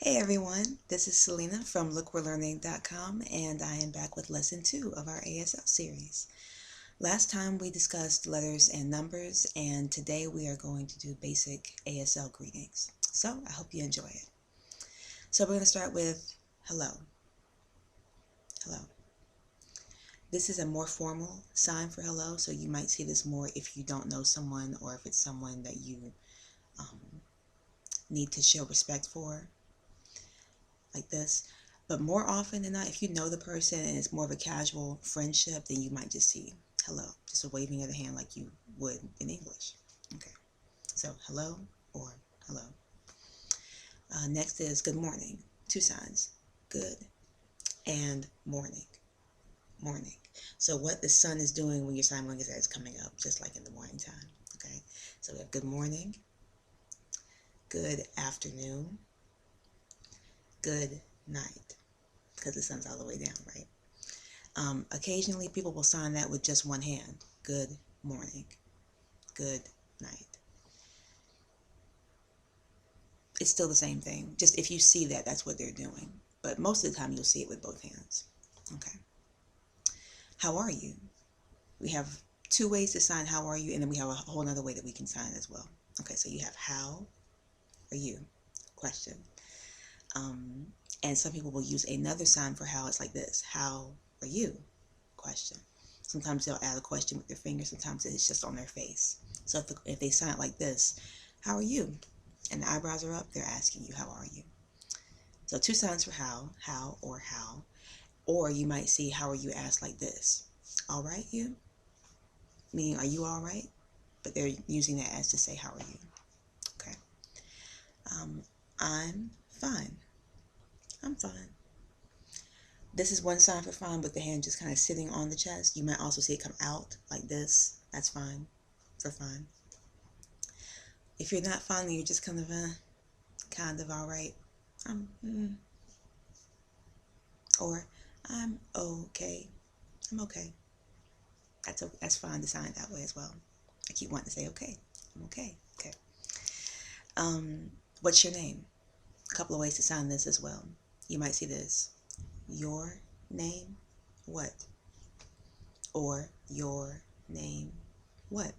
Hey everyone, this is Selena from lookwe'relearning.com and I am back with lesson 2 of our ASL series. Last time we discussed letters and numbers, and today we are going to do basic ASL greetings. So I hope you enjoy it. So we're going to start with hello. Hello. This is a more formal sign for hello, so you might see this more if you don't know someone or if it's someone that you need to show respect for, like this. But more often than not, if you know the person and it's more of a casual friendship, then you might just see hello, just a waving of the hand like you would in English. Okay, so hello or hello. Next is good morning. Two signs, good and morning. Morning. So what the sun is doing when your sign morning is coming up, just like in the morning time. Okay, so we have good morning, good afternoon, good night, because the sun's all the way down, right? Occasionally people will sign that with just one hand. Good morning, good night. It's still the same thing. Just if you see that, that's what they're doing. But most of the time you'll see it with both hands. Okay. How are you? We have two ways to sign how are you, and then we have a whole other way that we can sign as well. Okay, so you have how are you? Question. And some people will use another sign for how. It's like this. How are you? Question. Sometimes they'll add a question with their finger. Sometimes it's just on their face. So if they sign it like this, how are you? And the eyebrows are up, they're asking you, how are you? So two signs for how or how. Or you might see, how are you asked like this. All right, you? Meaning, are you all right? But they're using that as to say, how are you? Okay. I'm fine. I'm fine. This is one sign for fine with the hand just kind of sitting on the chest. You might also see it come out like this. That's fine for fine. If you're not fine, you're just kind of all right. Or I'm okay. I'm okay. That's fine to sign it that way as well. I keep wanting to say okay. I'm okay. Okay. What's your name? A couple of ways to sign this as well. You might see this. Your name, what? Or your name, what?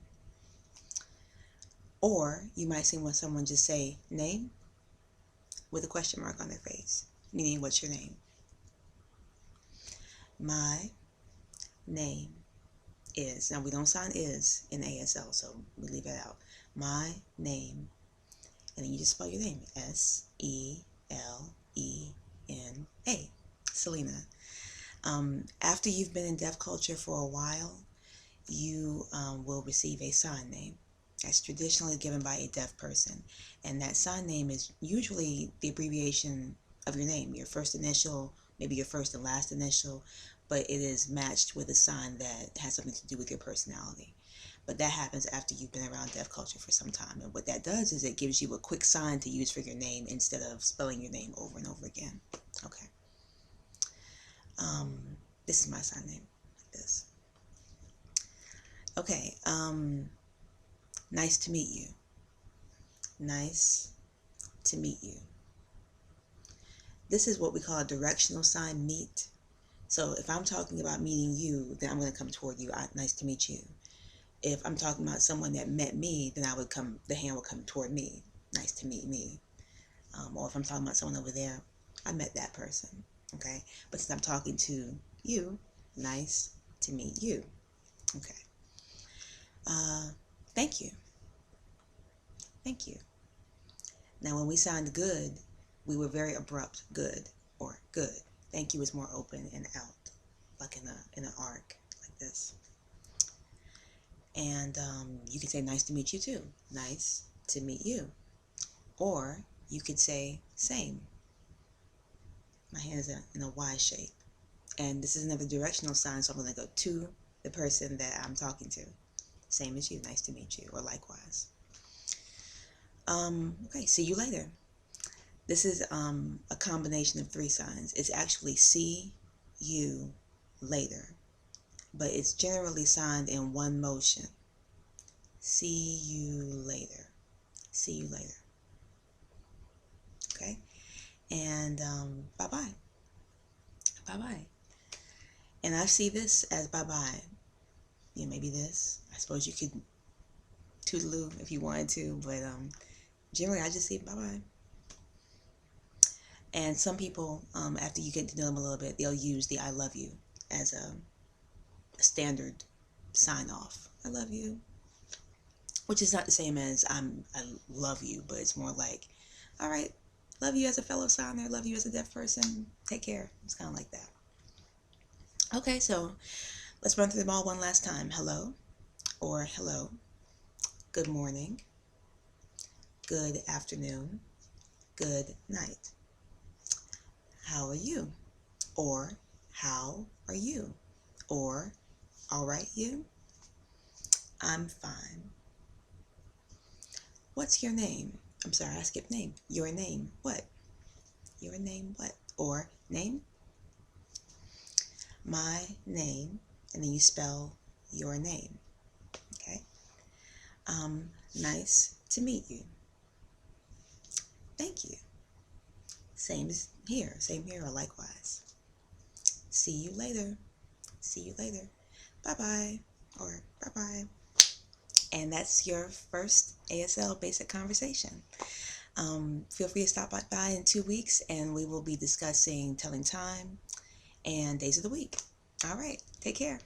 Or you might see when someone just say name with a question mark on their face, meaning what's your name? My name is. Now we don't sign is in ASL, so we leave it out. My name, and then you just spell your name, S-E-L-E-N-A, Selena. After you've been in deaf culture for a while, you will receive a sign name that's traditionally given by a deaf person, and that sign name is usually the abbreviation of your name, your first initial, maybe your first and last initial, but it is matched with a sign that has something to do with your personality. But that happens after you've been around deaf culture for some time, and what that does is it gives you a quick sign to use for your name instead of spelling your name over and over again. Okay. This is my sign name, like this. Okay, nice to meet you. Nice to meet you. This is what we call a directional sign, meet. So if I'm talking about meeting you, then I'm going to come toward you. Nice to meet you. If I'm talking about someone that met me, then the hand would come toward me. Nice to meet me. Or if I'm talking about someone over there, I met that person. Okay. But since I'm talking to you, nice to meet you. Okay. Thank you. Thank you. Now, when we signed good, we were very abrupt, good or good. Thank you is more open and out, like in an arc, like this. And you could say nice to meet you too. Nice to meet you. Or you could say same. My hand is in a Y shape. And this is another directional sign, so I'm going to go to the person that I'm talking to. Same as you, nice to meet you, or likewise. Okay, see you later. This is a combination of three signs. It's actually see you later, but it's generally signed in one motion. See you later. See you later. Okay? And bye-bye. Bye-bye. And I see this as bye-bye. Yeah, maybe this. I suppose you could toodaloo if you wanted to, but generally I just say bye-bye. And some people, after you get to know them a little bit, they'll use the I love you as a standard sign off. I love you. Which is not the same as I love you, but it's more like, all right, love you as a fellow signer, love you as a deaf person, take care. It's kind of like that. Okay, so let's run through them all one last time. Hello, or hello, good morning, good afternoon, good night. How are you? Or how are you? Or all right, you? I'm fine. What's your name? I'm sorry, I skipped name. Your name, what? Your name, what? Or name? My name, and then you spell your name. Okay? Nice to meet you. Thank you. Same here, or likewise. See you later. See you later. Bye-bye, or bye-bye. And that's your first ASL basic conversation. Feel free to stop by in 2 weeks, and we will be discussing telling time and days of the week. All right, take care.